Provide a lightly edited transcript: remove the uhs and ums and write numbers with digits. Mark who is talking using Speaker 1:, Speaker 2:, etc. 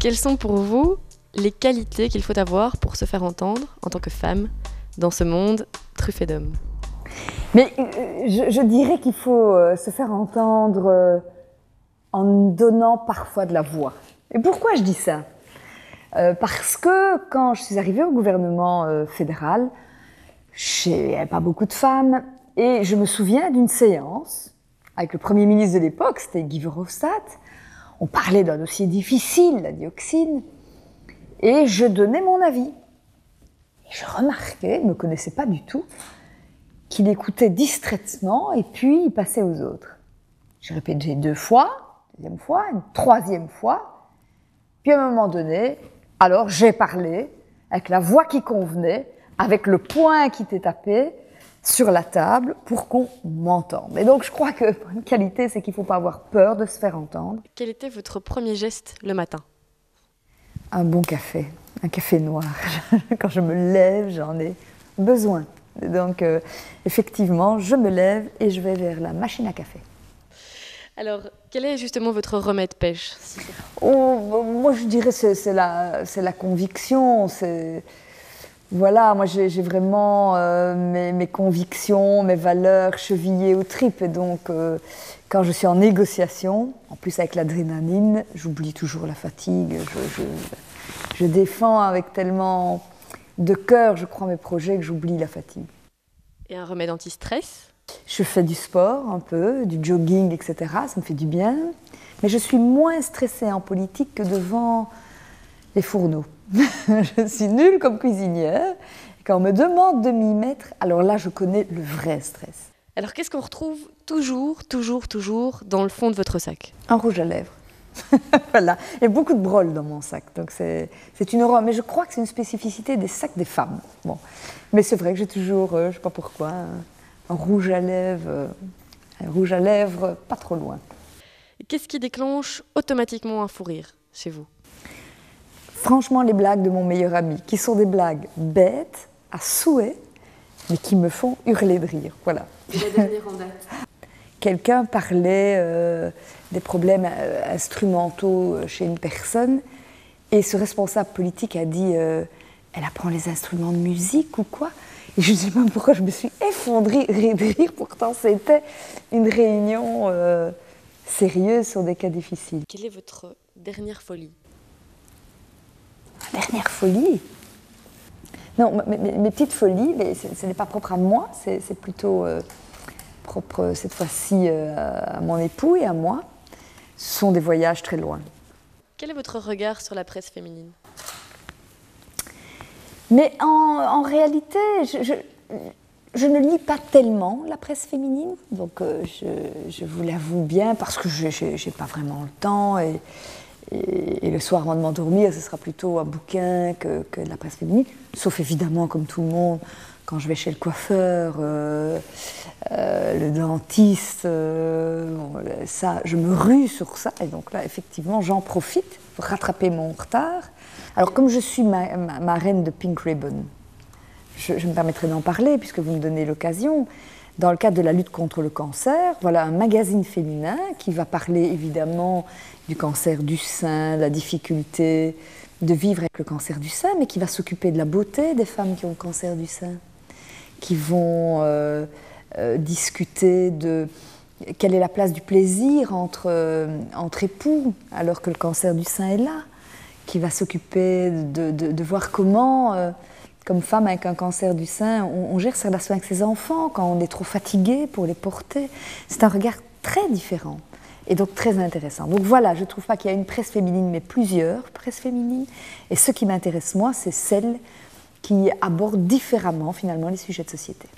Speaker 1: Quelles sont pour vous les qualités qu'il faut avoir pour se faire entendre en tant que femme dans ce monde truffé d'hommes?
Speaker 2: Mais je dirais qu'il faut se faire entendre en donnant parfois de la voix. Et pourquoi je dis ça? Parce que quand je suis arrivée au gouvernement fédéral, il n'y avait pas beaucoup de femmes, et je me souviens d'une séance avec le Premier ministre de l'époque, c'était Guy Verhofstadt. On parlait d'un dossier difficile, la dioxine, et je donnais mon avis. Et je remarquais, il ne me connaissait pas du tout, qu'il écoutait distraitement et puis il passait aux autres. J'ai répété 2 fois, deuxième fois, une troisième fois, puis à un moment donné, alors j'ai parlé avec la voix qui convenait, avec le poing qui était tapé sur la table pour qu'on m'entende. Et donc je crois que une qualité, c'est qu'il ne faut pas avoir peur de se faire entendre.
Speaker 1: Quel était votre premier geste le matin?
Speaker 2: Un bon café, un café noir. Quand je me lève, j'en ai besoin. Donc, effectivement, je me lève et je vais vers la machine à café.
Speaker 1: Alors, quel est justement votre remède pêche?
Speaker 2: Moi, je dirais que c'est la conviction. Voilà, moi, j'ai vraiment mes convictions, mes valeurs chevillées aux tripes. Et donc, quand je suis en négociation, en plus avec l'adrénaline, j'oublie toujours la fatigue. Je défends avec tellement de cœur, je crois, mes projets, que j'oublie la fatigue.
Speaker 1: Et un remède anti-stress?
Speaker 2: Je fais du sport un peu, du jogging, etc. Ça me fait du bien. Mais je suis moins stressée en politique que devant les fourneaux. Je suis nulle comme cuisinière. Quand on me demande de m'y mettre, alors là, je connais le vrai stress.
Speaker 1: Alors, qu'est-ce qu'on retrouve toujours dans le fond de votre sac?
Speaker 2: Un rouge à lèvres. Voilà, il y a beaucoup de broles dans mon sac, donc c'est une horreur. Mais je crois que c'est une spécificité des sacs des femmes. Bon, mais c'est vrai que j'ai toujours, je ne sais pas pourquoi, un rouge à lèvres, pas trop loin.
Speaker 1: Qu'est-ce qui déclenche automatiquement un fou rire chez vous?
Speaker 2: Franchement, les blagues de mon meilleur ami, qui sont des blagues bêtes, à souhait, mais qui me font hurler de rire. Voilà.
Speaker 1: Et la dernière en date?
Speaker 2: Quelqu'un parlait des problèmes instrumentaux chez une personne et ce responsable politique a dit elle apprend les instruments de musique ou quoi? Et je ne sais pas pourquoi je me suis effondrée de rire, pourtant c'était une réunion sérieuse sur des cas difficiles.
Speaker 1: Quelle est votre dernière folie?
Speaker 2: Ma dernière folie? Non, mes petites folies, ce n'est pas propre à moi, c'est plutôt propre cette fois-ci à mon époux et à moi, ce sont des voyages très loin.
Speaker 1: Quel est votre regard sur la presse féminine?
Speaker 2: Mais en réalité, je ne lis pas tellement la presse féminine, donc je vous l'avoue bien, parce que je n'ai pas vraiment le temps, et le soir avant de m'endormir, ce sera plutôt un bouquin que de la presse féminine, sauf évidemment, comme tout le monde, quand je vais chez le coiffeur, le dentiste, ça, je me rue sur ça, et donc là, effectivement, j'en profite pour rattraper mon retard. Alors, comme je suis marraine de Pink Ribbon, je me permettrai d'en parler, puisque vous me donnez l'occasion. Dans le cadre de la lutte contre le cancer, voilà un magazine féminin qui va parler évidemment du cancer du sein, la difficulté de vivre avec le cancer du sein, mais qui va s'occuper de la beauté des femmes qui ont le cancer du sein, qui vont discuter de quelle est la place du plaisir entre époux alors que le cancer du sein est là, qui va s'occuper de voir comment, comme femme avec un cancer du sein, on gère sa relation avec ses enfants quand on est trop fatigué pour les porter. C'est un regard très différent et donc très intéressant. Donc voilà, je ne trouve pas qu'il y a une presse féminine, mais plusieurs presses féminines. Et ce qui m'intéresse moi, c'est celle qui aborde différemment finalement les sujets de société.